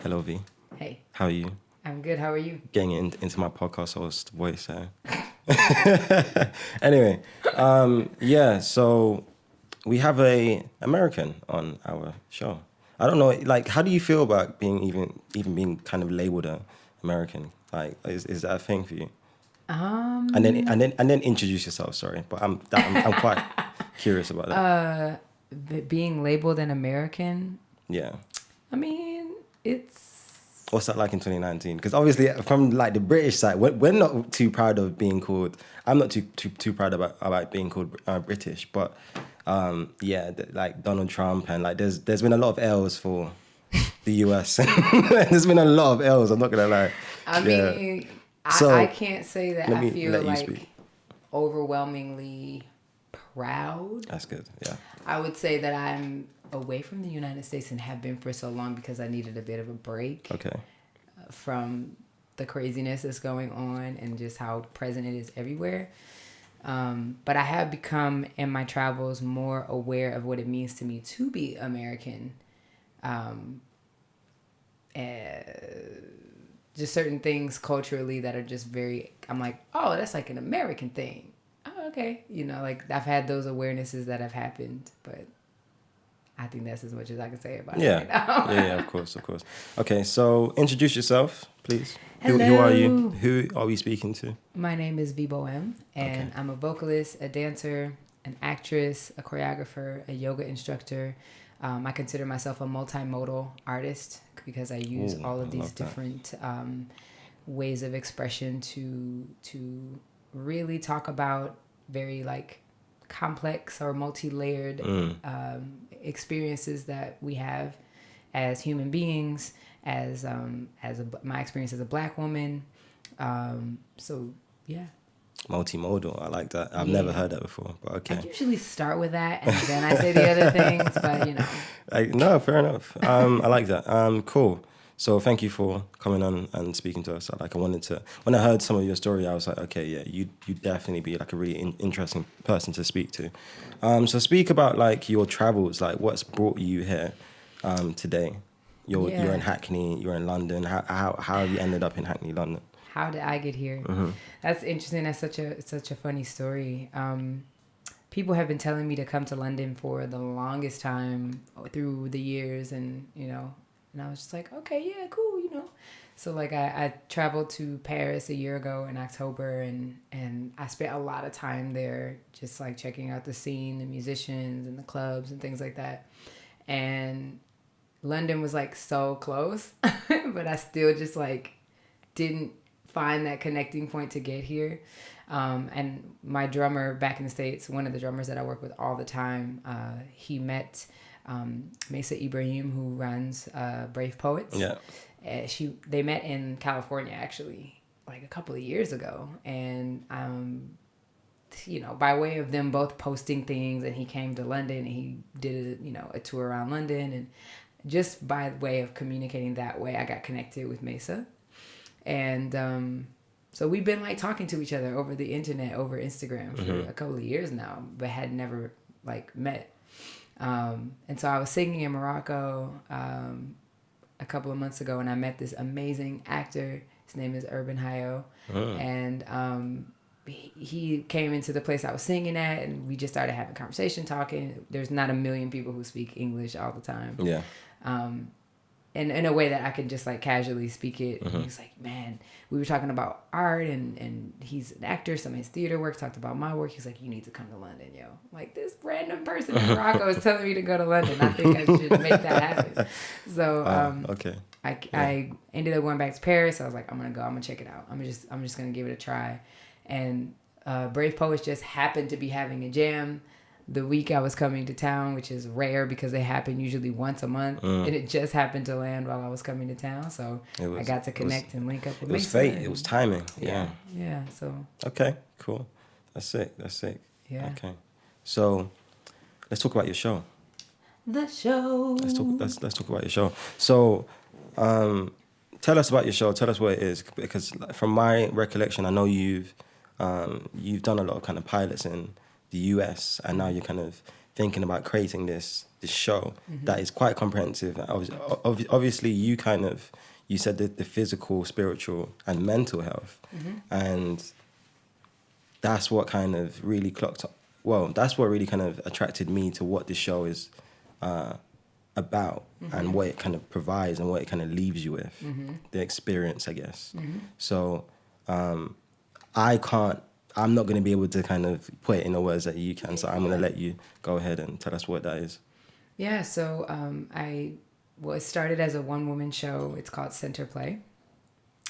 Hello, V. Hey, How are you? I'm good. How are you? Getting into my podcast host voice. Anyway, yeah. So we have a American on our show. I don't know. Like, how do you feel about being even being kind of labeled a American? Like, is that a thing for you? And then introduce yourself. Sorry, but I'm quite curious about that. Being labeled an American, Yeah. I mean, it's... What's that like in 2019? Because obviously, from like the British side, we're not too proud of being called. I'm not too proud about being called British, but yeah, like Donald Trump and like there's been a lot of L's for the US. There's been a lot of L's. I'm not gonna lie. I mean, I can't say that I feel like overwhelmingly proud. That's good. Yeah. I would say that I'm away from the United States and have been for so long because I needed a bit of a break. Okay. From the craziness that's going on and just how present it is everywhere. But I have become, in my travels, more aware of what it means to me to be American. Just certain things culturally that are just very, I'm like, oh, that's like an American thing. Oh, okay. You know, like I've had those awarenesses that have happened, but I think that's as much as I can say about it right now. Yeah, of course. Okay, so introduce yourself, please. Hello. Who are you? Who are we speaking to? My name is Vie Boheme, and I'm a vocalist, a dancer, an actress, a choreographer, a yoga instructor. I consider myself a multimodal artist because I use all of these different ways of expression to really talk about very like complex or multi-layered experiences that we have as human beings, as my experience as a Black woman. So yeah. Multimodal, I like that. I've never heard that before, but okay. I usually start with that and then I say the other things, but you know. No, fair enough. I like that. Cool. So thank you for coming on and speaking to us. Like, when I heard some of your story, I was like, okay, yeah, you definitely be like a really interesting person to speak to. So speak about like your travels, like what's brought you here today. You're in Hackney, you're in London. How have you ended up in Hackney, London? How did I get here? Mm-hmm. That's interesting. That's such a funny story. People have been telling me to come to London for the longest time through the years, and you know. And I was just like, okay, yeah, cool, you know. So like I traveled to Paris a year ago in October, and I spent a lot of time there just like checking out the scene, the musicians and the clubs and things like that. And London was like so close, but I still just like didn't find that connecting point to get here. And my drummer back in the States, one of the drummers that I work with all the time, he met Mesa Ibrahim, who runs Brave Poets. Yeah. They met in California actually, like a couple of years ago, and you know, by way of them both posting things, and he came to London and he did a tour around London, and just by way of communicating that way, I got connected with Mesa, and so we've been like talking to each other over the internet, over Instagram for a couple of years now, but had never like met. And so I was singing in Morocco a couple of months ago, and I met this amazing actor. His name is Urban Hayo, and he came into the place I was singing at, and we just started having conversation, talking. There's not a million people who speak English all the time. Yeah. And in a way that I could just like casually speak it. And he was like, man, we were talking about art, and he's an actor, some of his theater work, talked about my work. He's like, you need to come to London, yo. I'm like, this random person in Morocco is telling me to go to London. I think I should make that happen. So I ended up going back to Paris. I was like, I'm gonna go, I'm gonna check it out. I'm just gonna give it a try. And Brave Poets just happened to be having a jam the week I was coming to town, which is rare because they happen usually once a month, and it just happened to land while I was coming to town. So I got to connect and link up with Mason. It was fate. It was timing. Yeah. Yeah. So. Okay. Cool. That's sick. Yeah. Okay. So let's talk about your show. The show. Let's talk about your show. So, tell us about your show. Tell us what it is, because from my recollection, I know you've done a lot of kind of pilots in the US, and now you're kind of thinking about creating this show that is quite comprehensive. Obviously, you said that the physical, spiritual, and mental health, and that's what kind of really that's what really kind of attracted me to what this show is about, and what it kind of provides and what it kind of leaves you with, the experience, I guess. So I'm not going to be able to kind of put it in the words that you can, so I'm going to let you go ahead and tell us what that is. Yeah, so it started as a one-woman show. It's called CENTERPLAY,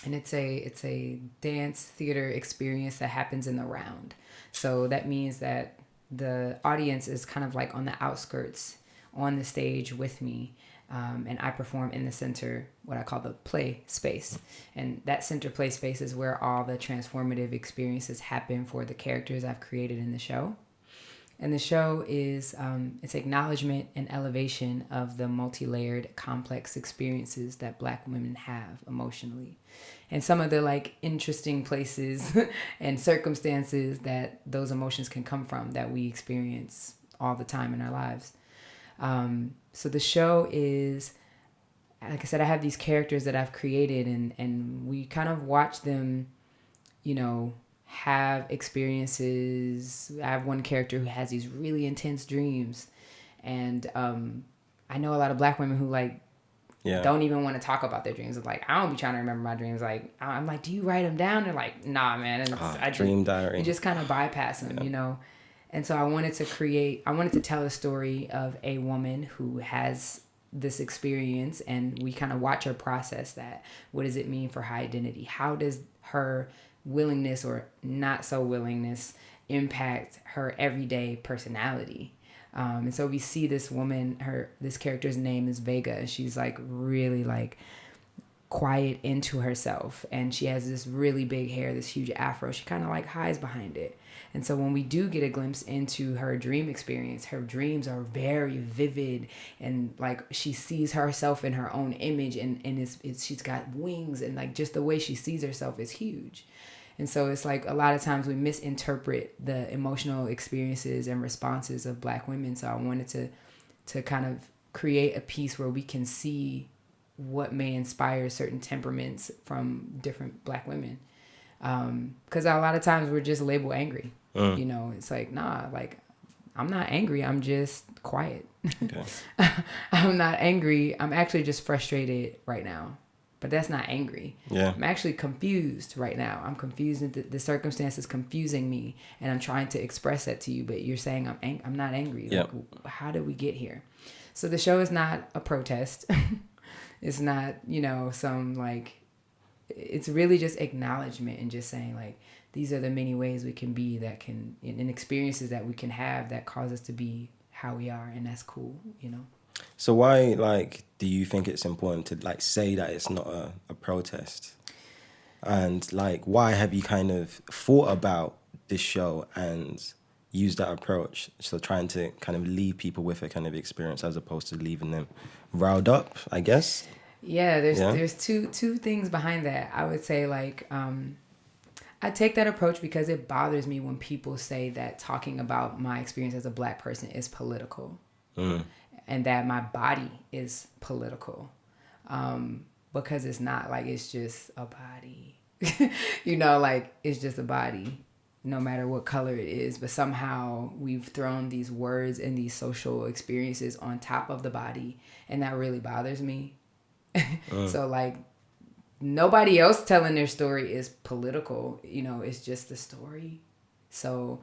and it's a dance theater experience that happens in the round. So that means that the audience is kind of like on the outskirts on the stage with me, and I perform in the center, what I call the play space. And that center play space is where all the transformative experiences happen for the characters I've created in the show. And the show is it's acknowledgement and elevation of the multi-layered, complex experiences that Black women have emotionally, and some of the like interesting places and circumstances that those emotions can come from that we experience all the time in our lives. So the show is, like I said, I have these characters that I've created, and we kind of watch them, have experiences. I have one character who has these really intense dreams, and I know a lot of Black women who don't even want to talk about their dreams. It's like, I don't be trying to remember my dreams. Like, I'm like, do you write them down? They're like, nah, man. And dream diary. You just kind of bypass them, And so I wanted to tell a story of a woman who has this experience, and we kind of watch her process that. What does it mean for her identity? How does her willingness or not so willingness impact her everyday personality? And so we see this woman, this character's name is Vega. She's like really like quiet into herself, and she has this really big hair, this huge afro. She kind of like hides behind it. And so when we do get a glimpse into her dream experience, her dreams are very vivid, and like she sees herself in her own image, and she's got wings, and like just the way she sees herself is huge. And so it's like a lot of times we misinterpret the emotional experiences and responses of Black women. So I wanted to kind of create a piece where we can see what may inspire certain temperaments from different Black women. Because a lot of times we're just labeled angry. It's like, nah, like I'm not angry. I'm just quiet. Okay. I'm not angry. I'm actually just frustrated right now. But that's not angry. Yeah. I'm actually confused right now. I'm confused. The circumstance is confusing me, and I'm trying to express that to you. But you're saying I'm not angry. Like, how did we get here? So the show is not a protest. It's not, some like. It's really just acknowledgement and just saying like these are the many ways we can be that can and experiences that we can have that cause us to be how we are, and that's cool. So why, do you think it's important to, say that it's not a protest? And, why have you kind of thought about this show and used that approach? So trying to kind of leave people with a kind of experience as opposed to leaving them riled up, I guess? Yeah, there's two things behind that. I would say, I take that approach because it bothers me when people say that talking about my experience as a Black person is political. And that my body is political, because it's not. It's just a body, it's just a body, no matter what color it is. But somehow we've thrown these words and these social experiences on top of the body, and that really bothers me. So nobody else telling their story is political, it's just the story. So,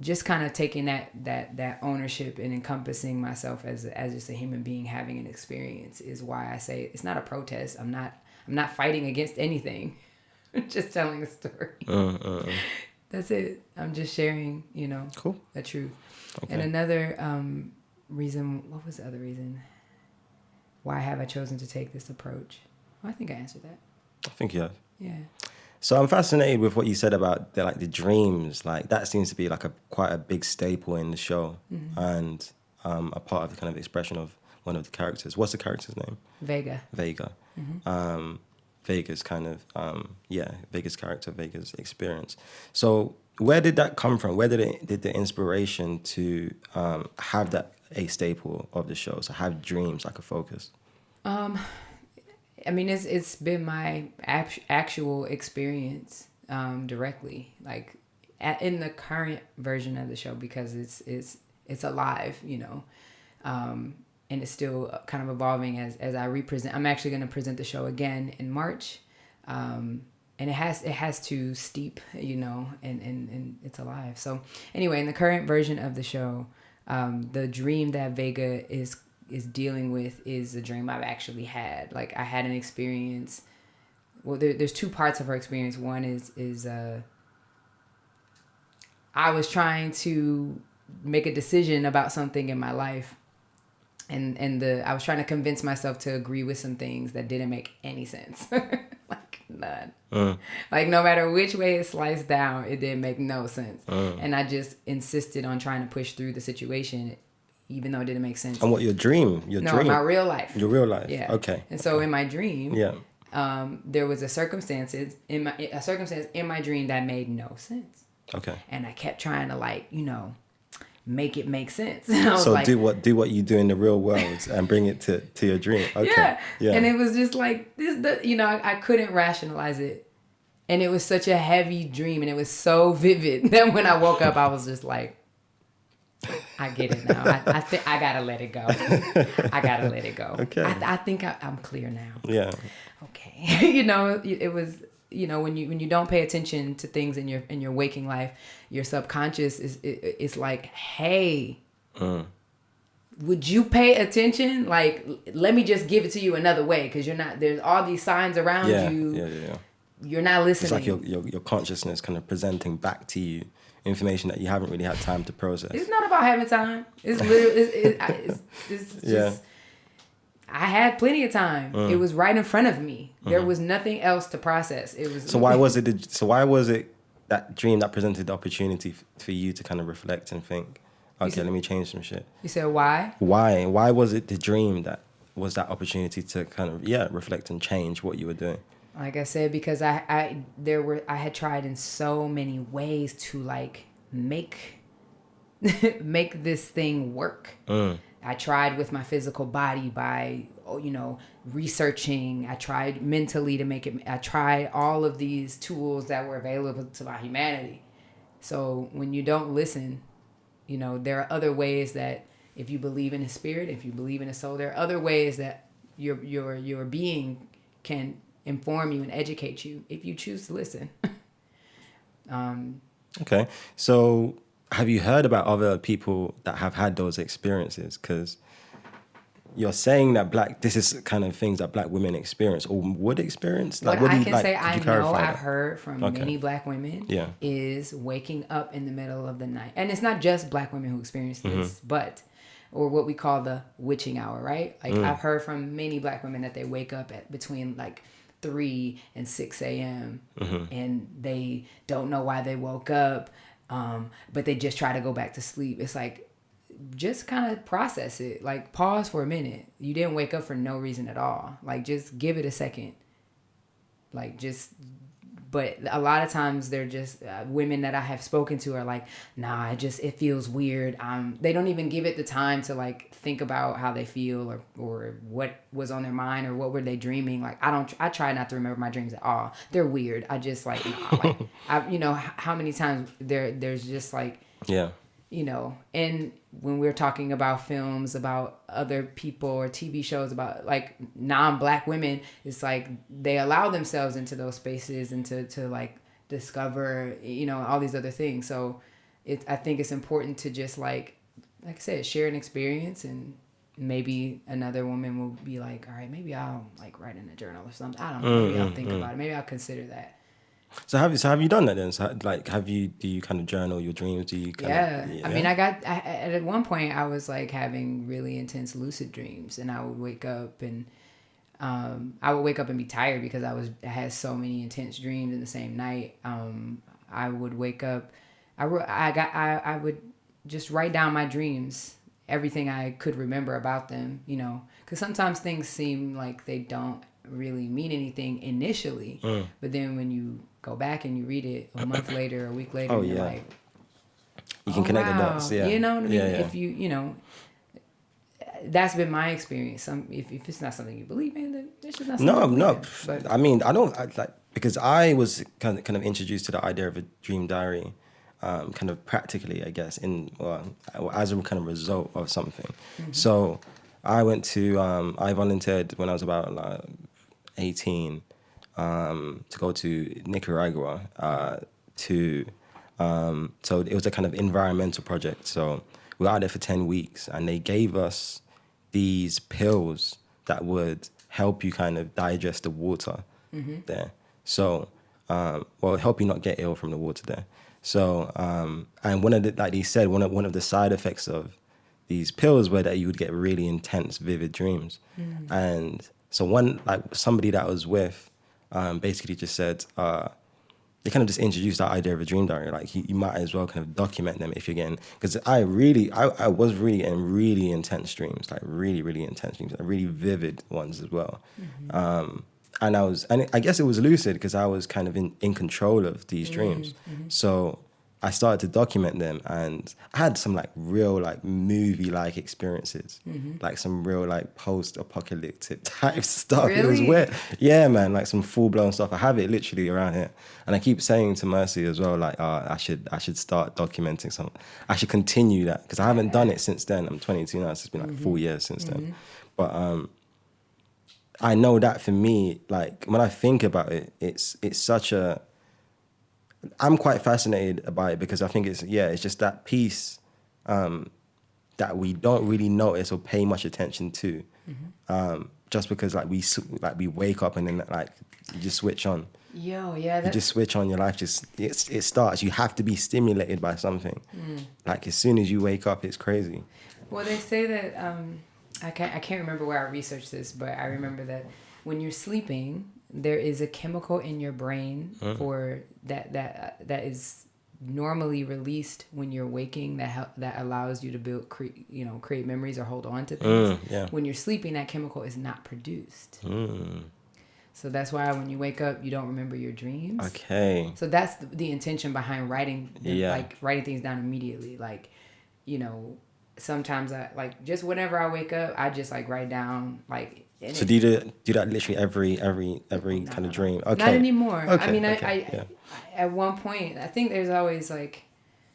just kind of taking that ownership and encompassing myself as just a human being having an experience is why I say it's not a protest. I'm not fighting against anything. I'm just telling a story. That's it. I'm just sharing, cool. the truth. Okay. And another reason, what was the other reason? Why have I chosen to take this approach? Well, I think I answered that. I think you have. Yeah. So I'm fascinated with what you said about the dreams. That seems to be quite a big staple in the show, and a part of the kind of expression of one of the characters. What's the character's name? Vega. Vega's kind of Vega's character, Vega's experience. So where did that come from? Where did the inspiration to have that a staple of the show, so have dreams like a focus? I mean, it's been my actual experience directly, like in the current version of the show, because it's alive, you know, and it's still kind of evolving as I represent. I'm actually going to present the show again in March, and it has to steep, you know, and it's alive. So anyway, in the current version of the show, the dream that Vega is dealing with is a dream I've actually had. Like, I had an experience. Well, there's two parts of her experience. One is I was trying to make a decision about something in my life, and I was trying to convince myself to agree with some things that didn't make any sense. Like, none. Like, no matter which way it sliced down, it didn't make no sense. And I just insisted on trying to push through the situation, even though it didn't make sense. And what, your dream? My real life. Your real life. Yeah. Okay. And so in my dream, yeah, there was a circumstance in my dream that made no sense. Okay. And I kept trying to, like, you know, make it make sense. And I was so like, do what you do in the real world and bring it to your dream. Okay. Yeah. And it was just like this. You know, I couldn't rationalize it. And it was such a heavy dream, and it was so vivid that when I woke up, I was just like, I get it now. I think I gotta let it go. I gotta let it go. Okay. I think I'm clear now. Yeah. Okay. You know, it was, you know, when you don't pay attention to things in your waking life, your subconscious is like, hey, would you pay attention? Like, let me just give it to you another way, because you're not. There's all these signs around you. Yeah. You're not listening. It's like your consciousness kind of presenting back to you information that you haven't really had time to process. It's not about having time. It's literally, it's just, Yeah. I had plenty of time. It was right in front of me. There was nothing else to process. It was. So why was it that dream that presented the opportunity for you to kind of reflect and think, okay, let me change some shit? You said why? Why was it the dream that was that opportunity to kind of reflect and change what you were doing? Like I said, because I had tried in so many ways to, like, make this thing work. I tried with my physical body by, you know, researching. I tried mentally to make it. I tried all of these tools that were available to my humanity. So when you don't listen, you know, there are other ways that, if you believe in a spirit, if you believe in a soul, there are other ways that your being can inform you and educate you if you choose to listen. Okay. So have you heard about other people that have had those experiences? Because you're saying that this is kind of things that Black women experience or would experience. Like, what do I you, can like, say, could I you know clarify I've that? heard from many Black women is waking up in the middle of the night. And it's not just Black women who experience this, or what we call the witching hour, right? Like, I've heard from many Black women that they wake up at between, like, 3 and 6 a.m. And they don't know why they woke up, but they just try to go back to sleep. It's like, just kind of process it. Like, pause for a minute. You didn't wake up for no reason at all. Like, just give it a second. Like, but a lot of times they're just women that I have spoken to are like, nah, it feels weird. They don't even give it the time to, like, think about how they feel or what was on their mind or what were they dreaming. Like, I try not to remember my dreams at all. They're weird. I just, like, nah, like, you know, how many times there's just, like, you know, and when we're talking about films about other people or TV shows about, like, non-Black women, it's like they allow themselves into those spaces and to like discover, you know, all these other things. So I think it's important to just, like I said, share an experience, and maybe another woman will be like, all right, maybe I'll, like, write in a journal or something. I don't know. Maybe I'll think about it. Maybe I'll consider that. So have you done that then? So, like, do you kind of journal your dreams? Do you kind of, I mean, at one point I was, like, having really intense lucid dreams, and I would wake up and be tired because I had so many intense dreams in the same night. I would wake up, I would just write down my dreams, everything I could remember about them, you know, because sometimes things seem like they don't really mean anything initially, but then when you go back and you read it a month later, a week later, and you're like, you can connect the dots. Yeah, you know what I mean. Yeah, yeah. If you know, that's been my experience. If it's not something you believe in, then it's just not something. No. But I mean, because I was kind of introduced to the idea of a dream diary, kind of practically, I guess, as a kind of result of something. Mm-hmm. So I volunteered when I was about 18 to go to Nicaragua so it was a kind of environmental project. So we were out there for 10 weeks, and they gave us these pills that would help you kind of digest the water there. So, help you not get ill from the water there. So, and one of the side effects of these pills were that you would get really intense, vivid dreams. And so somebody that I was with basically just said, they kind of just introduced that idea of a dream diary. Like you might as well kind of document them if you're getting, because I was really in really intense dreams, like really, really intense dreams, like really vivid ones as well. And I guess it was lucid because I was kind of in control of these dreams. So I started to document them, and I had some like real like movie-like experiences, like some real like post-apocalyptic type stuff. Really? It was weird. Yeah, man, like some full-blown stuff. I have it literally around here. And I keep saying to Mercy as well, like, I should start documenting some. I should continue that because I haven't done it since then. I'm 22 now, so it's been like 4 years since then. But I know that for me, like when I think about it, it's such a. I'm quite fascinated by it because I think it's just that piece that we don't really notice or pay much attention to, just because like we wake up and then like you just switch on. Yo, yeah. You just switch on, your life it starts. You have to be stimulated by something. Like as soon as you wake up, it's crazy. Well, they say that I can't remember where I researched this, but I remember that when you're sleeping, there is a chemical in your brain for that is normally released when you're waking that allows you to create memories or hold on to things. When you're sleeping, that chemical is not produced. So that's why when you wake up, you don't remember your dreams. Okay. So that's the intention behind writing, like writing things down immediately. Like, sometimes I like just whenever I wake up, I just like write down like. So do you do that literally every kind of dream? Okay. Not anymore. Okay, I mean, okay, I at one point, I think there's always like.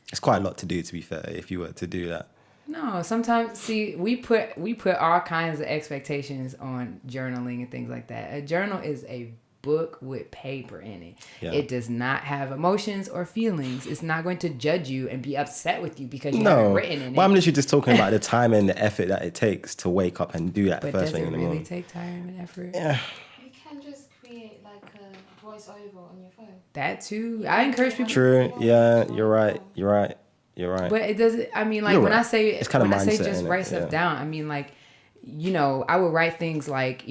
It's quite a lot to do, to be fair, if you were to do that. No, sometimes see we put all kinds of expectations on journaling and things like that. A journal is a book with paper in it. It does not have emotions or feelings. It's not going to judge you and be upset with you because you haven't written in it. Well, I'm literally just talking about the time and the effort that it takes to wake up and do that first thing in the morning. But does it really take time and effort? Yeah. You can just create like a voiceover on your phone. That too. I encourage people. True. Yeah, you're right. But it doesn't. I mean, like I say, it's kind of mindset, I say just write stuff down. I mean, like, I would write things like,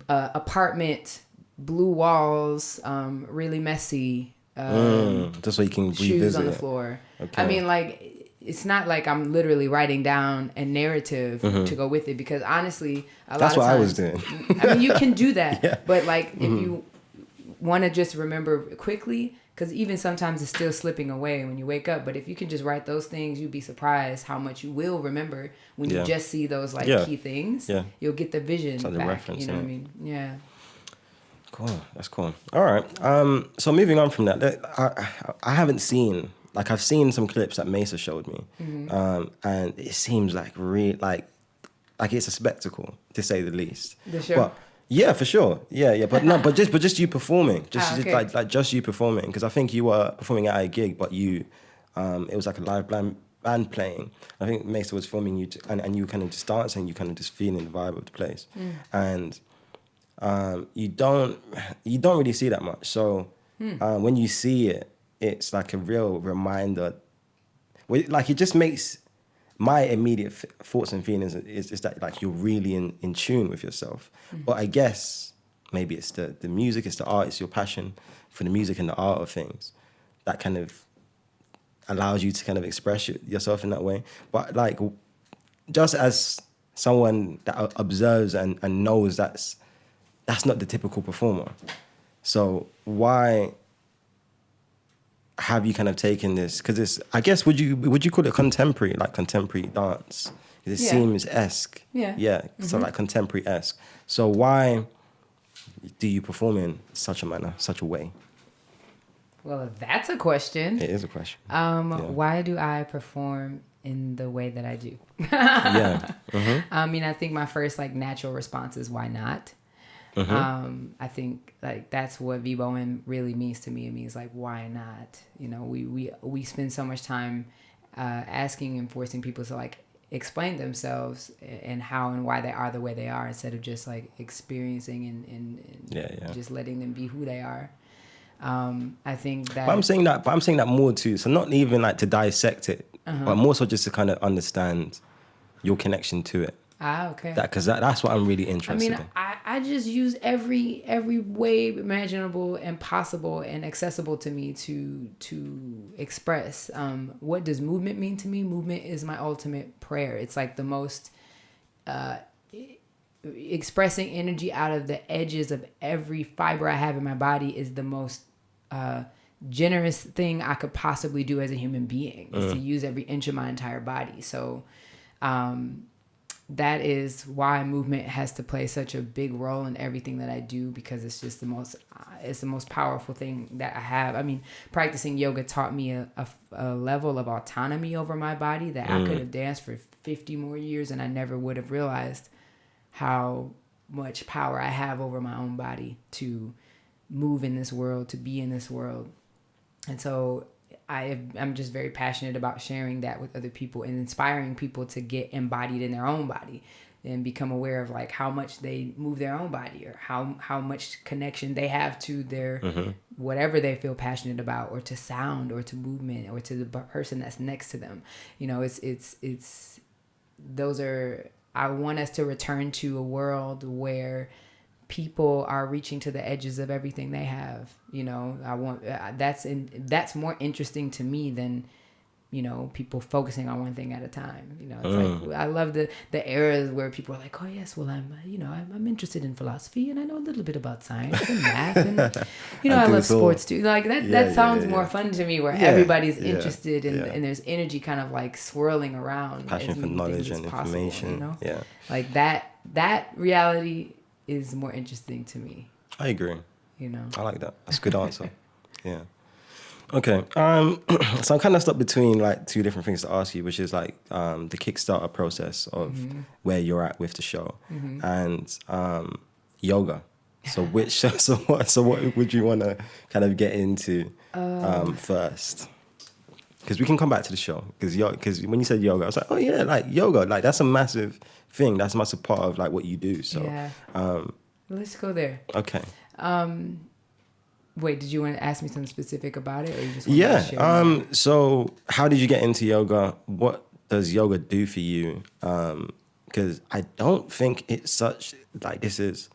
apartment, blue walls, really messy. Just so you can shoes revisit on the floor. Okay. I mean, like, it's not like I'm literally writing down a narrative to go with it because honestly, that's what I was doing. I mean, you can do that, but like if you want to just remember quickly. Because even sometimes it's still slipping away when you wake up. But if you can just write those things, you'd be surprised how much you will remember when you just see those key things. Yeah. You'll get the vision back. Reference, you know what I mean? Yeah. Cool. That's cool. All right. So moving on from that, I haven't seen, like I've seen some clips that Mesa showed me. And it seems like like it's a spectacle, to say the least. The show? But, yeah, for sure. Yeah. But just you performing, just you performing, because I think you were performing at a gig, but it was like a live band playing. I think Mesa was filming you, and you kind of just dancing, you kind of just feeling the vibe of the place, and you don't really see that much. So when you see it, it's like a real reminder. Like it just makes. My immediate thoughts and feelings is that like you're really in tune with yourself. But I guess maybe it's the music, it's the art, it's your passion for the music and the art of things that kind of allows you to kind of express yourself in that way. But like, just as someone that observes and knows that's not the typical performer. So why have you kind of taken this? Because it's, I guess, would you call it contemporary dance? It seems esque. Yeah. Yeah. So like contemporary-esque. So why do you perform in such a manner, such a way? Well, if that's a question. It is a question. Why do I perform in the way that I do? Yeah. I mean, I think my first like natural response is why not? I think like that's what Vie Boheme really means to me. It means like, why not? You know, we spend so much time asking and forcing people to like explain themselves and how and why they are the way they are, instead of just like experiencing and just letting them be who they are. I think that. But I'm saying that more too. So not even like to dissect it, but more so just to kind of understand your connection to it. Okay. Because that's what I'm really interested in. I just use every way imaginable and possible and accessible to me to express. What does movement mean to me? Movement is my ultimate prayer. It's like the most expressing energy out of the edges of every fiber I have in my body is the most generous thing I could possibly do as a human being, is to use every inch of my entire body. So that is why movement has to play such a big role in everything that I do, because it's just the most powerful thing that I have. I mean, practicing yoga taught me a level of autonomy over my body that I could have danced for 50 more years and I never would have realized how much power I have over my own body to move in this world, to be in this world. And so I'm just very passionate about sharing that with other people and inspiring people to get embodied in their own body and become aware of like how much they move their own body, or how much connection they have to their whatever they feel passionate about, or to sound, or to movement, or to the person that's next to them. You know, it's those are, I want us to return to a world where people are reaching to the edges of everything they have. You know, I want that's more interesting to me than, you know, people focusing on one thing at a time. You know, it's like I love the eras where people are like, oh yes, well I'm interested in philosophy and I know a little bit about science and math and you know I love sports too. Like that sounds more fun to me, where everybody's interested and there's energy kind of like swirling around, passion for knowledge and information. You know, like that reality is more interesting to me. I agree. You know, I like that. That's a good answer. Yeah. Okay. So I'm kind of stuck between like two different things to ask you, which is like the Kickstarter process of where you're at with the show and yoga. So what would you want to kind of get into first? Because we can come back to the show. Because when you said yoga, I was like, oh yeah, like yoga, like that's a massive thing. That's a massive part of like what you do. So let's go there. Okay. Wait, did you want to ask me something specific about it, or you just want to share? So how did you get into yoga? What does yoga do for you? Because I don't think it's such like this is.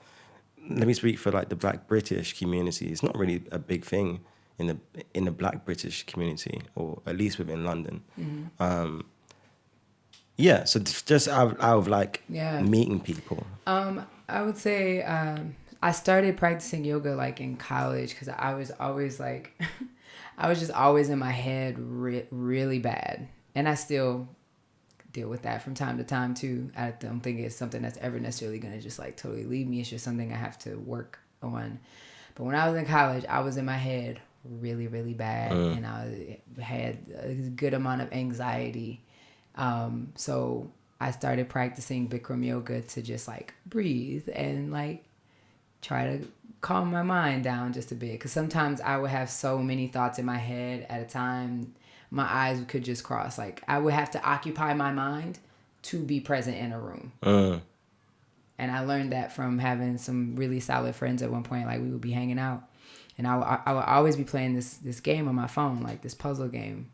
Let me speak for like the Black British community. It's not really a big thing in the Black British community, or at least within London. So just out of like meeting people. I would say I started practicing yoga like in college, because I was always like, I was just always in my head really bad. And I still deal with that from time to time too. I don't think it's something that's ever necessarily going to just like totally leave me. It's just something I have to work on. But when I was in college, I was in my head really, really bad. And I had a good amount of anxiety. So I started practicing Bikram yoga to just like breathe and like try to calm my mind down just a bit. Because sometimes I would have so many thoughts in my head at a time, my eyes could just cross. Like I would have to occupy my mind to be present in a room. And I learned that from having some really solid friends at one point. Like we would be hanging out and I would always be playing this game on my phone, like this puzzle game.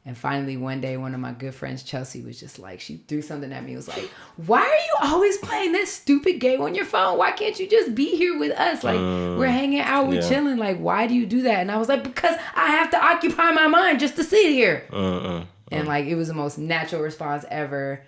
And finally, one day, one of my good friends, Chelsea, was just like, she threw something at me. It was like, why are you always playing that stupid game on your phone? Why can't you just be here with us? Like, we're hanging out, we're chilling. Like, why do you do that? And I was like, because I have to occupy my mind just to sit here. And like, it was the most natural response ever.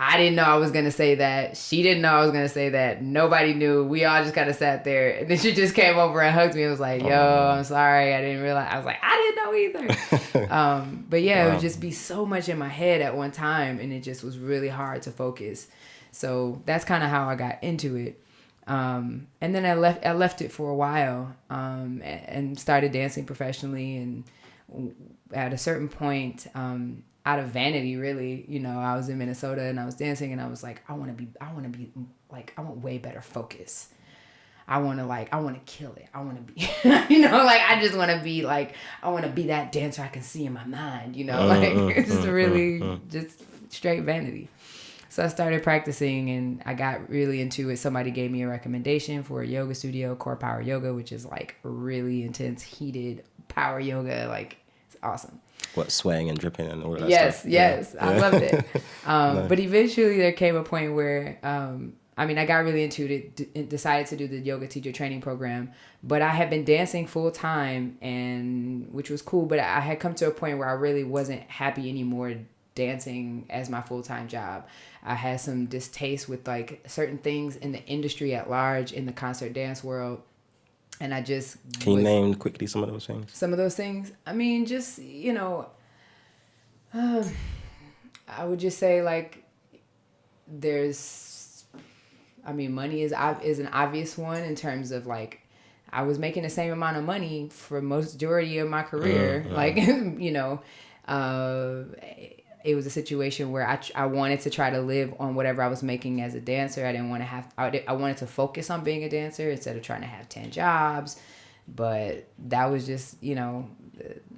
I didn't know I was going to say that. She didn't know I was going to say that. Nobody knew. We all just kind of sat there. And then she just came over and hugged me and was like, yo, I'm sorry. I didn't realize. I was like, I didn't know either. But yeah, it would just be so much in my head at one time. And it just was really hard to focus. So that's kind of how I got into it. And then I left it for a while and started dancing professionally. And at a certain point, out of vanity, really, you know, I was in Minnesota and I was dancing and I was like, I want way better focus. I want to kill it. I want to be, you know, like, I just want to be like, I want to be that dancer I can see in my mind, you know, like, it's just really just straight vanity. So I started practicing and I got really into it. Somebody gave me a recommendation for a yoga studio, Core Power Yoga, which is like really intense, heated power yoga. Like, it's awesome. What, swaying and dripping and all that yes, stuff? Yes. Yeah. I loved it. But eventually there came a point where, I got really into it and decided to do the yoga teacher training program. But I had been dancing full time, and which was cool. But I had come to a point where I really wasn't happy anymore dancing as my full-time job. I had some distaste with like certain things in the industry at large, in the concert dance world. And I just... Can you name quickly some of those things? Some of those things? I mean, just, you know, I would just say like there's, I mean, money is an obvious one in terms of like, I was making the same amount of money for majority of my career. Like, you know, it was a situation where I wanted to try to live on whatever I was making as a dancer. I didn't want to have, I wanted to focus on being a dancer instead of trying to have 10 jobs. But that was just, you know,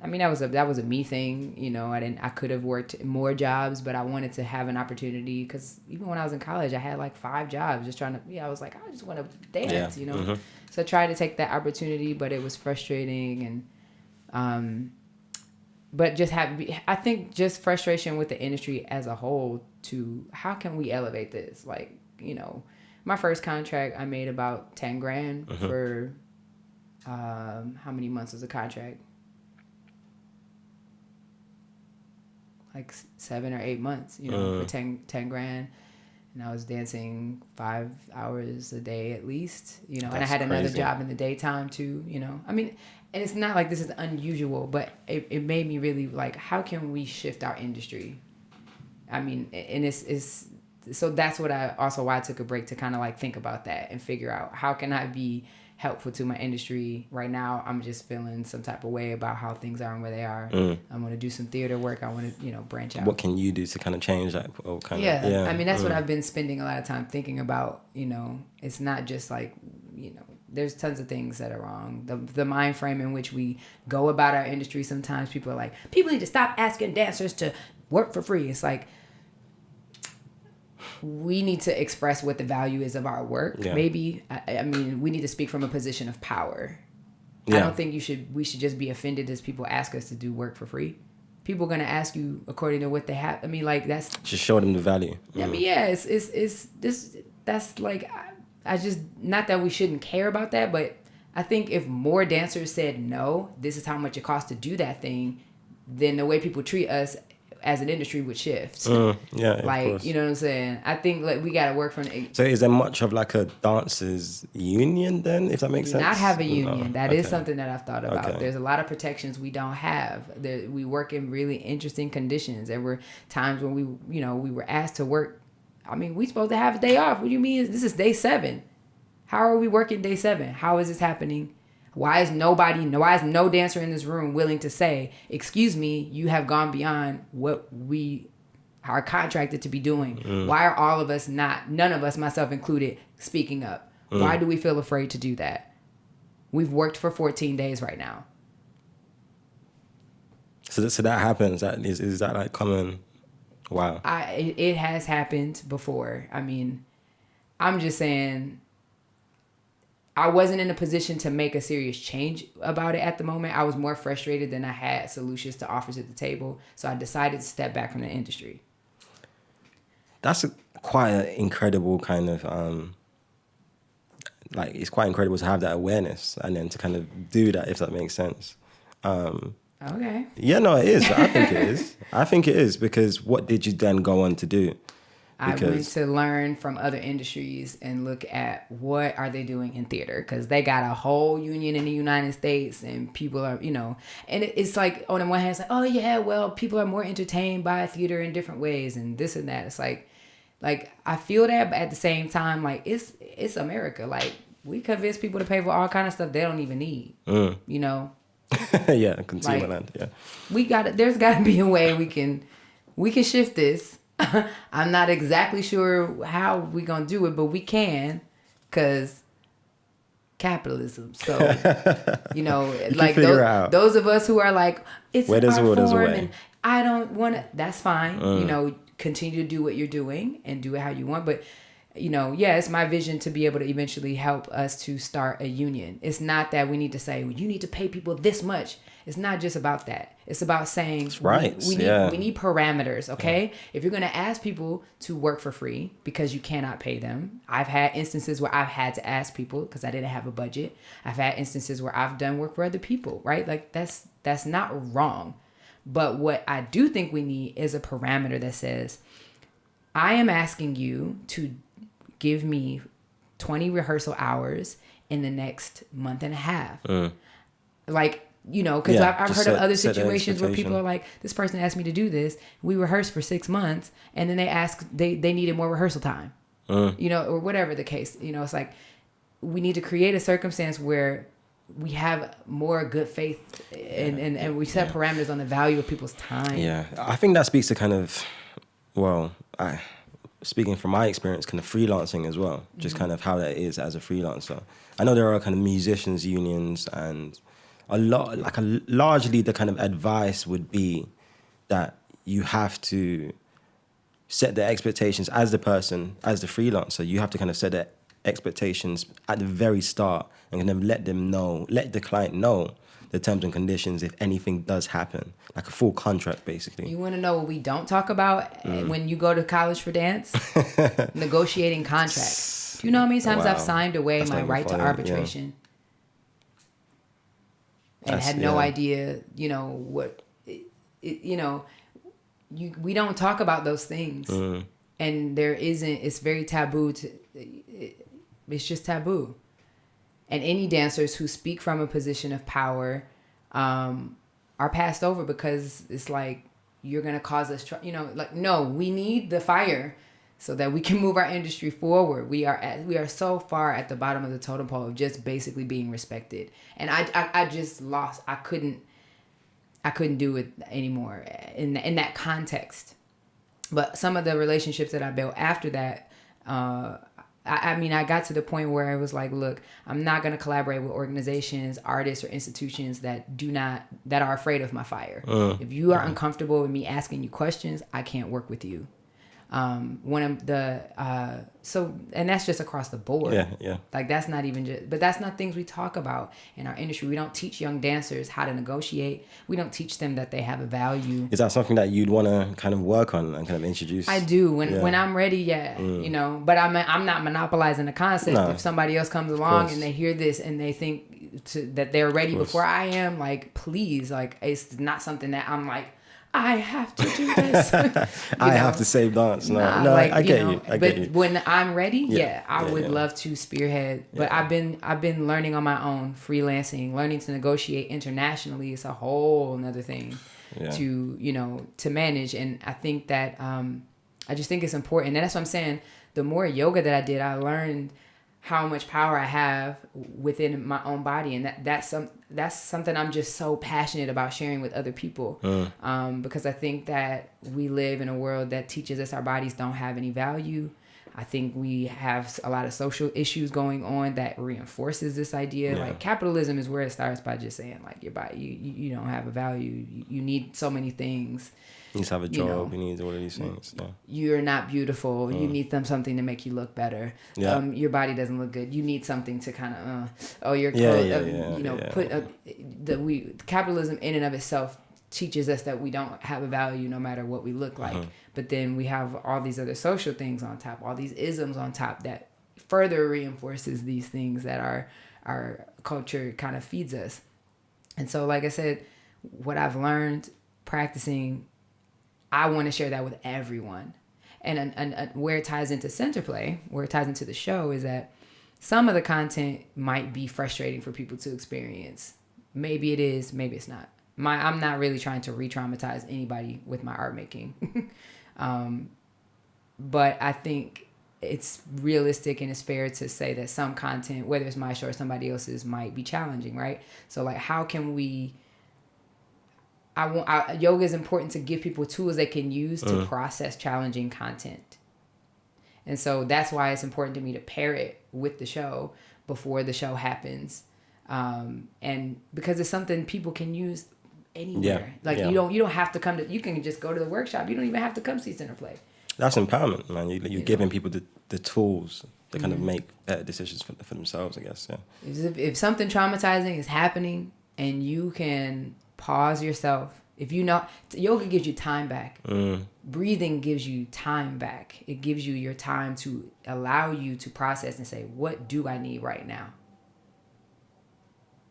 I mean, that was a me thing, you know. I could have worked more jobs, but I wanted to have an opportunity, because even when I was in college, I had like 5 jobs just trying to, I was like, I just want to dance, you know. So I tried to take that opportunity, but it was frustrating. And, but I think just frustration with the industry as a whole, to how can we elevate this? Like, you know, my first contract, I made about 10 grand for, how many months was the contract? Like 7 or 8 months, you know, for 10 grand. And I was dancing 5 hours a day at least, you know. And I had another job in the daytime too, you know. I mean, and it's not like this is unusual, but it made me really like, how can we shift our industry? I mean, and it's so that's what why I took a break, to kind of like think about that and figure out how can I be helpful to my industry. Right now, I'm just feeling some type of way about how things are and where they are. I want to do some theater work. I want to, you know, branch out. What can you do to kind of change that? Or kind of, yeah. I mean, that's what I've been spending a lot of time thinking about. You know, it's not just like, you know, there's tons of things that are wrong. The mind frame in which we go about our industry, sometimes people are like, people need to stop asking dancers to work for free. It's like, we need to express what the value is of our work. Yeah. Maybe, I mean, we need to speak from a position of power. Yeah. I don't think we should just be offended as people ask us to do work for free. People are going to ask you according to what they have. I mean, like, that's... Just show them the value. I mean, yeah, it's this, that's like, I just, not that we shouldn't care about that, but I think if more dancers said, no, this is how much it costs to do that thing, then the way people treat us as an industry would shift. Yeah, like, of course. You know what I'm saying? I think like we gotta work from. So is there much of like a dancers union then, if that makes sense? Not have a union. That is something that I've thought about. Okay. There's a lot of protections we don't have. We work in really interesting conditions. There were times when we were asked to work. I mean, we supposed to have a day off. What do you mean? This is day 7. How are we working day 7? How is this happening? Why is no dancer in this room willing to say, excuse me, you have gone beyond what we are contracted to be doing? Why are all of us none of us, myself included, speaking up? Why do we feel afraid to do that? We've worked for 14 days right now. So that happens. Is that like common? Wow. It has happened before. I mean, I'm just saying, I wasn't in a position to make a serious change about it at the moment. I was more frustrated than I had solutions to offers at the table. So I decided to step back from the industry. That's quite an incredible kind of, it's quite incredible to have that awareness and then to kind of do that, if that makes sense. Okay. Yeah, no, it is. I think it is. I think it is, because what did you then go on to do? I went to learn from other industries and look at what are they doing in theater, because they got a whole union in the United States, and people are, and it's like, on the one hand, it's like, oh yeah, well, people are more entertained by theater in different ways and this and that. It's like I feel that, but at the same time, like it's America. Like, we convince people to pay for all kind of stuff they don't even need. Yeah, consumer land. Yeah, there's got to be a way we can shift this. I'm not exactly sure how we gonna do it, but we can, cause capitalism. So like those of us who are like, it's where there's art will, there's a form way. and I don't want to. That's fine. Continue to do what you're doing and do it how you want, but. It's my vision to be able to eventually help us to start a union. It's not that we need to say, well, you need to pay people this much. It's not just about that. It's about saying we need parameters, okay? Yeah. If you're going to ask people to work for free because you cannot pay them. I've had instances where I've had to ask people because I didn't have a budget. I've had instances where I've done work for other people, right? Like, that's not wrong. But what I do think we need is a parameter that says, I am asking you to give me 20 rehearsal hours in the next month and a half. Like, because I've heard of other situations where people are like, this person asked me to do this. We rehearsed for 6 months, and then they needed more rehearsal time, or whatever the case. It's like, we need to create a circumstance where we have more good faith and we set parameters on the value of people's time. Yeah, I think that speaks to kind of, speaking from my experience, kind of freelancing as well, just kind of how that is as a freelancer. I know there are kind of musicians unions, and largely the kind of advice would be that you have to set the expectations as the person, as the freelancer. You have to kind of set the expectations at the very start and kind of let the client know the terms and conditions if anything does happen, like a full contract, basically. You want to know what we don't talk about when you go to college for dance? Negotiating contracts. Do you know how many times I've signed away my right to arbitration? Yeah. And had no idea, what, we don't talk about those things. And it's very taboo it's just taboo. And any dancers who speak from a position of power are passed over because it's like, you're going to cause us, no, we need the fire so that we can move our industry forward. We are so far at the bottom of the totem pole of just basically being respected. And I just lost. I couldn't do it anymore in that context. But some of the relationships that I built after that, I got to the point where I was like, look, I'm not going to collaborate with organizations, artists, or institutions that are afraid of my fire. If you are uncomfortable with me asking you questions, I can't work with you. And that's just across the board. Yeah. Like, that's not even but that's not things we talk about in our industry. We don't teach young dancers how to negotiate. We don't teach them that they have a value. Is that something that you'd want to kind of work on and kind of introduce? I do when I'm ready. But I'm not monopolizing the concept. No. If somebody else comes along and they hear this and they think that they're ready before I am, like, please, like, it's not something that I'm like, I have to do this. I have to save dance. I get you. But when I'm ready, I would love to spearhead. But I've been learning on my own, freelancing, learning to negotiate internationally. It's a whole another thing to manage. And I think that I just think it's important. And that's what I'm saying. The more yoga that I did, I learned how much power I have within my own body, and that's something I'm just so passionate about sharing with other people, because I think that we live in a world that teaches us our bodies don't have any value. I think we have a lot of social issues going on that reinforces this idea. Like, capitalism is where it starts by just saying, like, your body, you don't have a value. You need so many things. You need to have a job. You need all of these things. Yeah. You're not beautiful. You need something to make you look better. Yeah. Your body doesn't look good. You need something to kind of, your clothes. Capitalism in and of itself teaches us that we don't have a value no matter what we look like. But then we have all these other social things on top, all these isms on top that further reinforces these things that our culture kind of feeds us. And so, like I said, what I've learned practicing, I want to share that with everyone. And where it ties into CENTERPLAY, where it ties into the show, is that some of the content might be frustrating for people to experience. Maybe it is, maybe it's not. I'm not really trying to re-traumatize anybody with my art making. But I think it's realistic and it's fair to say that some content, whether it's my show or somebody else's, might be challenging, right? So like, how can we... yoga is important to give people tools they can use to process challenging content. And so that's why it's important to me to pair it with the show before the show happens. And because it's something people can use anywhere. You don't have to come to, you can just go to the workshop. You don't even have to come see CENTERPLAY. That's empowerment, man. You're giving people the tools to kind of make better decisions for themselves, I guess. Yeah. If something traumatizing is happening and you can pause yourself, if you know, yoga gives you time back. Breathing gives you time back. It gives you your time to allow you to process and say, what do I need right now?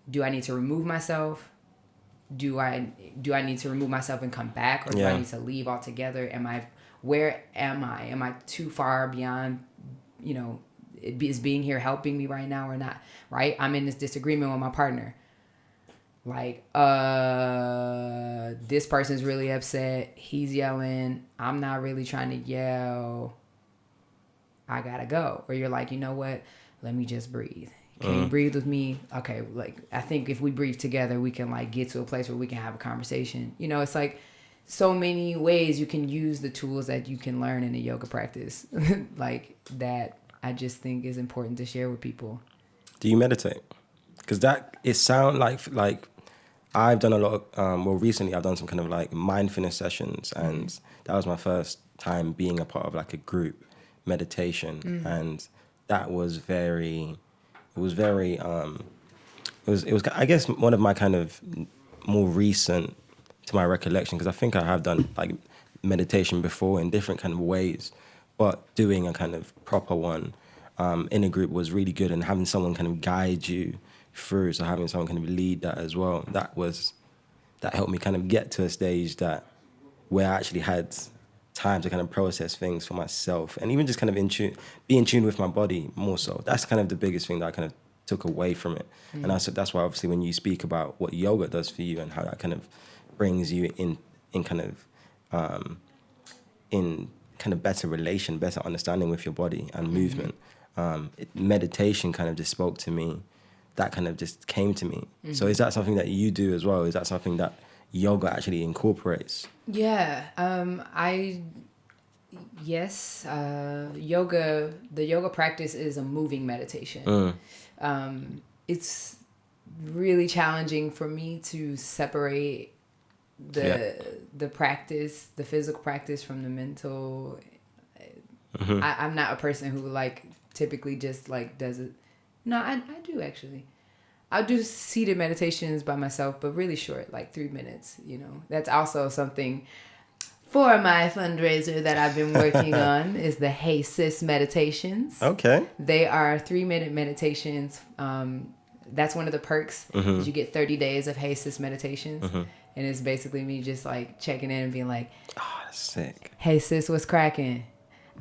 Do I need to remove myself? Do I need to remove myself and come back, or do I need to leave altogether? Where am I? Am I too far beyond, is being here helping me right now or not? Right? I'm in this disagreement with my partner. Like, this person's really upset. He's yelling. I'm not really trying to yell. I gotta go. Or you're like, you know what? Let me just breathe. Can you breathe with me? Okay, like, I think if we breathe together, we can like get to a place where we can have a conversation. It's like so many ways you can use the tools that you can learn in a yoga practice. Like, that I just think is important to share with people. Do you meditate? Because it sounds like I've done a lot of, recently I've done some kind of like mindfulness sessions, and that was my first time being a part of like a group meditation. And that was it was I guess one of my kind of more recent, to my recollection, because I think I have done like meditation before in different kind of ways, but doing a kind of proper one in a group was really good, and having someone kind of guide you through, so having someone kind of lead that as well, that helped me kind of get to a stage where I actually had time to kind of process things for myself, and even just kind of be in tune with my body more so. That's kind of the biggest thing that I kind of took away from it. And that's why obviously when you speak about what yoga does for you and how that kind of brings you in kind of better relation, better understanding with your body and movement, meditation kind of just spoke to me. That kind of just came to me. So is that something that you do as well? Is that something that yoga actually incorporates? Yeah. Yoga, the yoga practice is a moving meditation. It's really challenging for me to separate the practice, the physical practice, from the mental. I'm not a person who like typically just like does it. No, I do actually. I'll do seated meditations by myself, but really short, like 3 minutes, That's also something for my fundraiser that I've been working on, is the Hey Sis meditations. Okay. They are 3-minute meditations. That's one of the perks. You get 30 days of Hey Sis meditations. And it's basically me just like checking in and being like, oh, that's sick. Hey sis, what's cracking?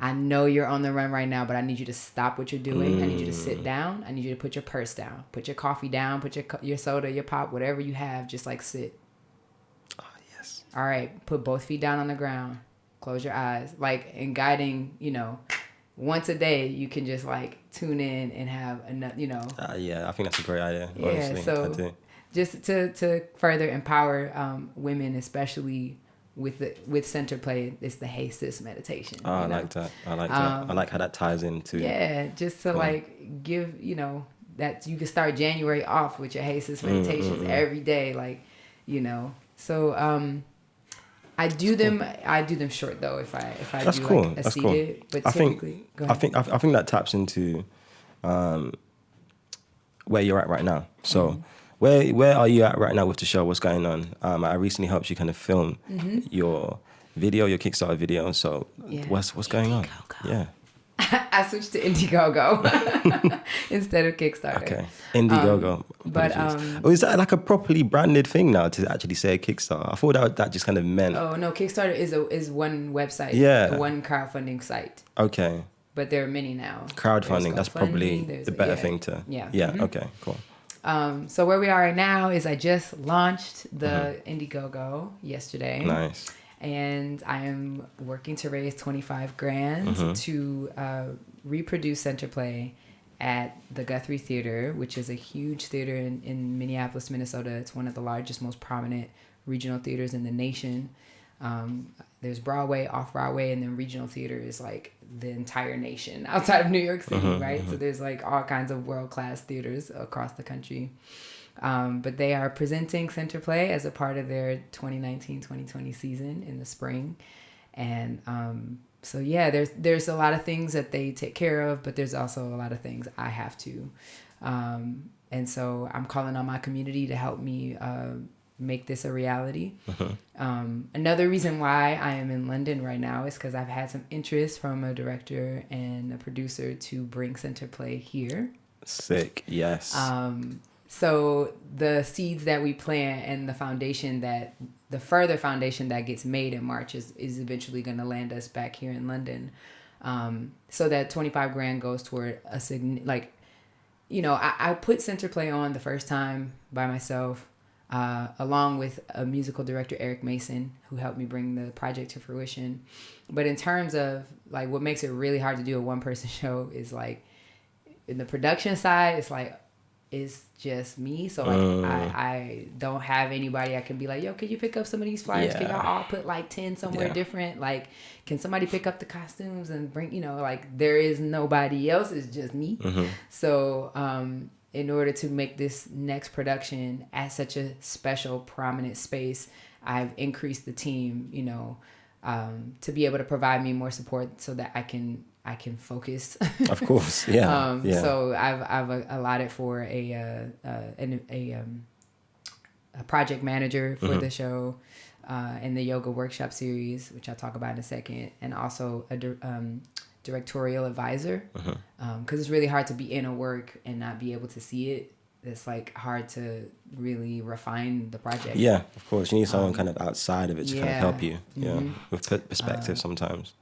I know you're on the run right now, but I need you to stop what you're doing. I need you to sit down. I need you to put your purse down. Put your coffee down. Put your soda, your pop, whatever you have. Just like sit. Oh, yes. All right. Put both feet down on the ground. Close your eyes. Like, in guiding, once a day, you can just like tune in and have enough, Yeah, I think that's a great idea. Yeah, honestly. So just to further empower women, especially with CENTERPLAY, it's the Hey Sis meditation. Oh, I like that. I like how that ties into. Yeah, just to like give, that you can start January off with your Hey Sis meditations every day, like, So I do them short though if I that's do cool. like a that's seated, cool. but typically I think that taps into where you're at right now. So where are you at right now with the show? What's going on? I recently helped you kind of film your video, your Kickstarter video. So what's going on? IndieGogo. Yeah. I switched to IndieGogo instead of Kickstarter. Okay, IndieGogo. But is that like a properly branded thing now to actually say Kickstarter? I thought that just kind of meant. oh no, Kickstarter is one website. Yeah. One crowdfunding site. Okay. But there are many now. Crowdfunding. That's probably there's the better thing to. Yeah. Yeah. Mhm. Okay. Cool. So where we are right now is I just launched the IndieGogo yesterday. Nice. And I am working to raise 25 grand to reproduce CENTERPLAY at the Guthrie Theater, which is a huge theater in Minneapolis, Minnesota. It's one of the largest, most prominent regional theaters in the nation. There's Broadway, off-Broadway, and then regional theater is like the entire nation outside of New York City, right? So there's like all kinds of world-class theaters across the country. But they are presenting CENTERPLAY as a part of their 2019-2020 season in the spring. And so, yeah, there's a lot of things that they take care of, but there's also a lot of things I have to. And so I'm calling on my community to help me make this a reality. Another reason why I am in London right now is because I've had some interest from a director and a producer to bring CENTERPLAY here. Sick. Yes. So the seeds that we plant and the further foundation that gets made in March is eventually going to land us back here in London. So that 25 grand goes toward I put CENTERPLAY on the first time by myself, along with a musical director, Eric Mason, who helped me bring the project to fruition. But in terms of like what makes it really hard to do a one-person show is like in the production side, it's just me. So like I don't have anybody I can be like, yo, can you pick up some of these flyers? Can y'all all put like 10 somewhere different? Like, can somebody pick up the costumes and bring, like there is nobody else. It's just me. So in order to make this next production at such a special, prominent space, I've increased the team, to be able to provide me more support so that I can focus. Of course, yeah. So I've allotted for a project manager for the show, and the yoga workshop series, which I'll talk about in a second, and also a directorial advisor, because it's really hard to be in a work and not be able to see it. It's like hard to really refine the project. Yeah, of course. You need someone kind of outside of it to kind of help you. With perspective sometimes.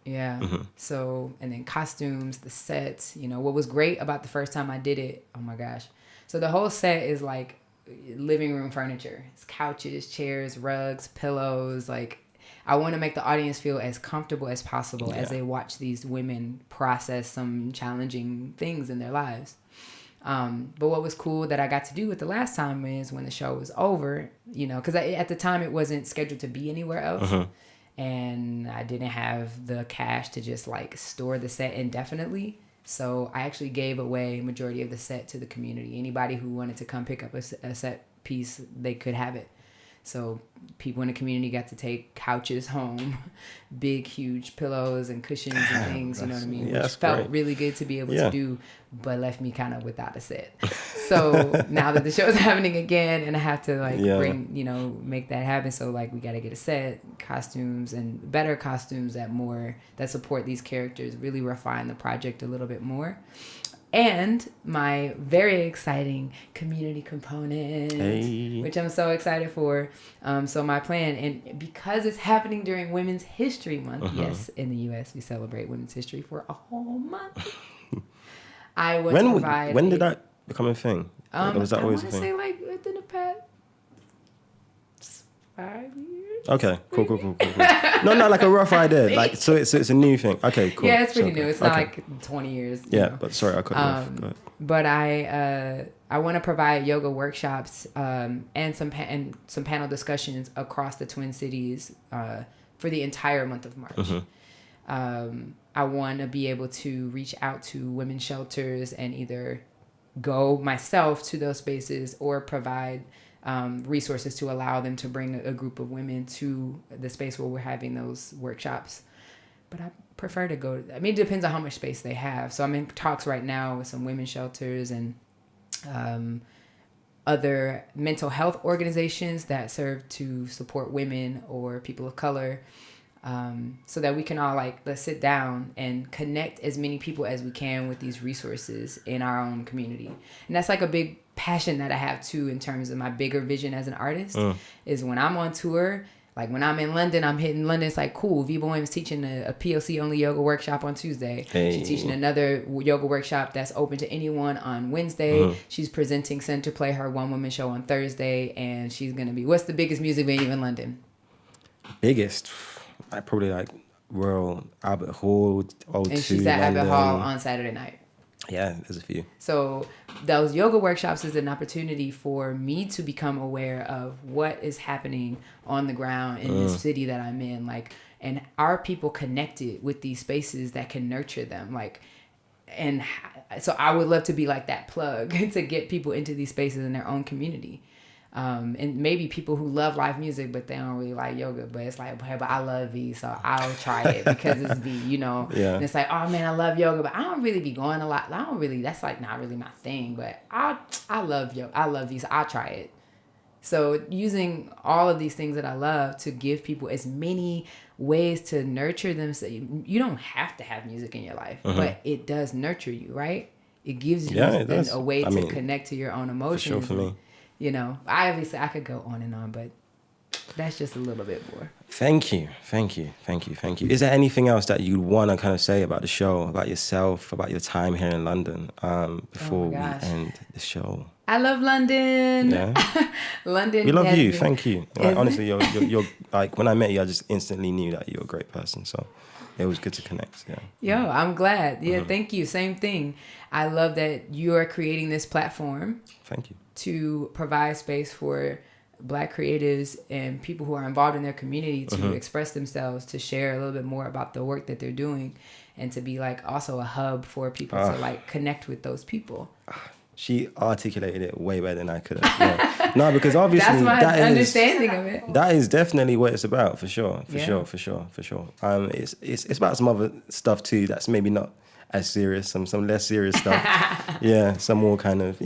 So, and then costumes, the sets, what was great about the first time I did it, oh my gosh. So the whole set is like living room furniture. It's couches, chairs, rugs, pillows. Like I want to make the audience feel as comfortable as possible as they watch these women process some challenging things in their lives. But what was cool that I got to do with the last time is when the show was over, because at the time it wasn't scheduled to be anywhere else. And I didn't have the cash to just like store the set indefinitely. So I actually gave away majority of the set to the community. Anybody who wanted to come pick up a set piece, they could have it. So people in the community got to take couches home, big, huge pillows and cushions and things, you know what I mean? Which felt really good to be able to do, but left me kind of without a set. So now that the show is happening again and I have to like bring, make that happen. So like we got to get a set, costumes and better costumes that support these characters, really refine the project a little bit more. And my very exciting community component, which I'm so excited for. So my plan, and because it's happening during Women's History Month, yes, in the U.S. we celebrate Women's History for a whole month. I want to provide. When did that become a thing? Was that always a thing? I want to say like within the past 5 years. Okay, cool. No, not like a rough idea. Like, so it's a new thing. Okay, cool. Yeah, it's pretty new. It's not like 20 years. Yeah, but sorry, I cut you off. Go ahead. But I want to provide yoga workshops and some panel discussions across the Twin Cities for the entire month of March. I want to be able to reach out to women's shelters and either go myself to those spaces or provide resources to allow them to bring a group of women to the space where we're having those workshops. But I prefer to go, it depends on how much space they have. So I'm in talks right now with some women's shelters and other mental health organizations that serve to support women or people of color. so that we can all like, let's sit down and connect as many people as we can with these resources in our own community. And that's like a big passion that I have too, in terms of my bigger vision as an artist, is when I'm on tour, like when I'm in London, I'm hitting London. It's like, cool, Vie Boheme is teaching a POC only yoga workshop on Tuesday. Hey. She's teaching another yoga workshop that's open to anyone on Wednesday. She's presenting CENTERPLAY, her one-woman show, on Thursday. And she's going to be, what's the biggest music venue in London? Biggest? Probably like Royal Albert Hall, O2, And she's at London. Albert Hall on Saturday night. Yeah, there's a few. So those yoga workshops is an opportunity for me to become aware of what is happening on the ground in this city that I'm in. Like, and are people connected with these spaces that can nurture them? Like, and so I would love to be like that plug to get people into these spaces in their own community. And maybe people who love live music, but they don't really like yoga. But it's like, hey, but I love V, so I'll try it because it's V, you know. Yeah. And it's like, oh man, I love yoga, but I don't really be going a lot. I don't really. That's like not really my thing. But I love yoga. I love V, so I'll try it. So using all of these things that I love to give people as many ways to nurture them. So you don't have to have music in your life, but it does nurture you, right? It gives you a way to connect to your own emotions. For sure, for me. You know, obviously I could go on and on, but that's just a little bit more. Thank you. Is there anything else that you want to kind of say about the show, about yourself, about your time here in London, before we end the show? I love London. Yeah. London. We love you. Thank you. Like, honestly, you're like, when I met you, I just instantly knew that you're a great person. So it was good to connect. Yeah. Yo, I'm glad. Yeah, thank you. Same thing. I love that you are creating this platform. Thank you. To provide space for Black creatives and people who are involved in their community to express themselves, to share a little bit more about the work that they're doing, and to be like also a hub for people to like connect with those people. She articulated it way better than I could have. Yeah. No, because obviously that's my understanding of it. That is definitely what it's about, for sure. It's about some other stuff too that's maybe not as serious, some less serious stuff. Some more kind of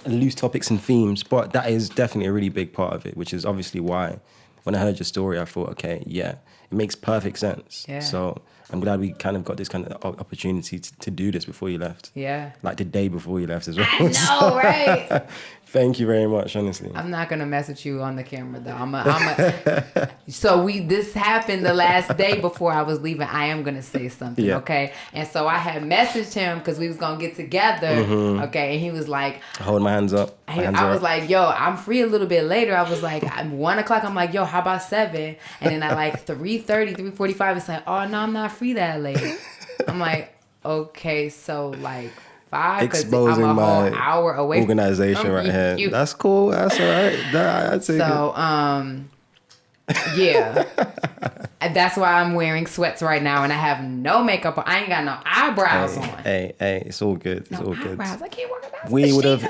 loose topics and themes, but that is definitely a really big part of it, which is obviously why when I heard your story, I thought, okay, yeah, it makes perfect sense. Yeah. So I'm glad we kind of got this kind of opportunity to do this before you left. Yeah. Like the day before you left as well. I know, right? Thank you very much, honestly. I'm not gonna mess with you on the camera though. So this happened the last day before I was leaving. I am gonna say something, okay? And so I had messaged him because we was gonna get together, okay? And he was like, "Hold my hands up." I was like, "Yo, I'm free a little bit later." I was like, "I'm 1 o'clock." I'm like, "Yo, how about 7?" And then at like 3:30, 3:45, it's like, "Oh no, I'm not free that late." I'm like, "Okay, so like." Exposing I'm a my whole hour away organization right here. That's cool. That's all right. I'd take so, yeah. And that's why I'm wearing sweats right now, and I have no makeup on. I ain't got no eyebrows on. Hey, it's all good. It's all good. I can't walk about. We would have.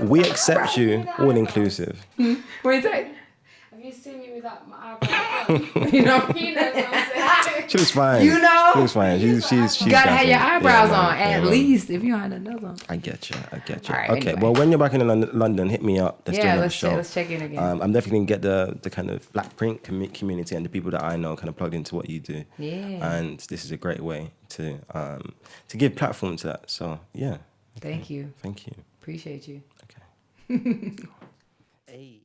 We accept you all inclusive. What do you say? Have you seen me without my eyebrows? You know, He knows what I'm saying. She was fine. You know, she was fine. She's gotta have your eyebrows on at least if you don't have those on. I get you. Right, okay, anyway. Well, when you're back in London, hit me up. Let's do another show. Let's check in again. I'm definitely gonna get the kind of BlackPrint community and the people that I know kind of plugged into what you do. Yeah. And this is a great way to give platform to that. So yeah. Thank you. Thank you. Appreciate you. Okay. Hey.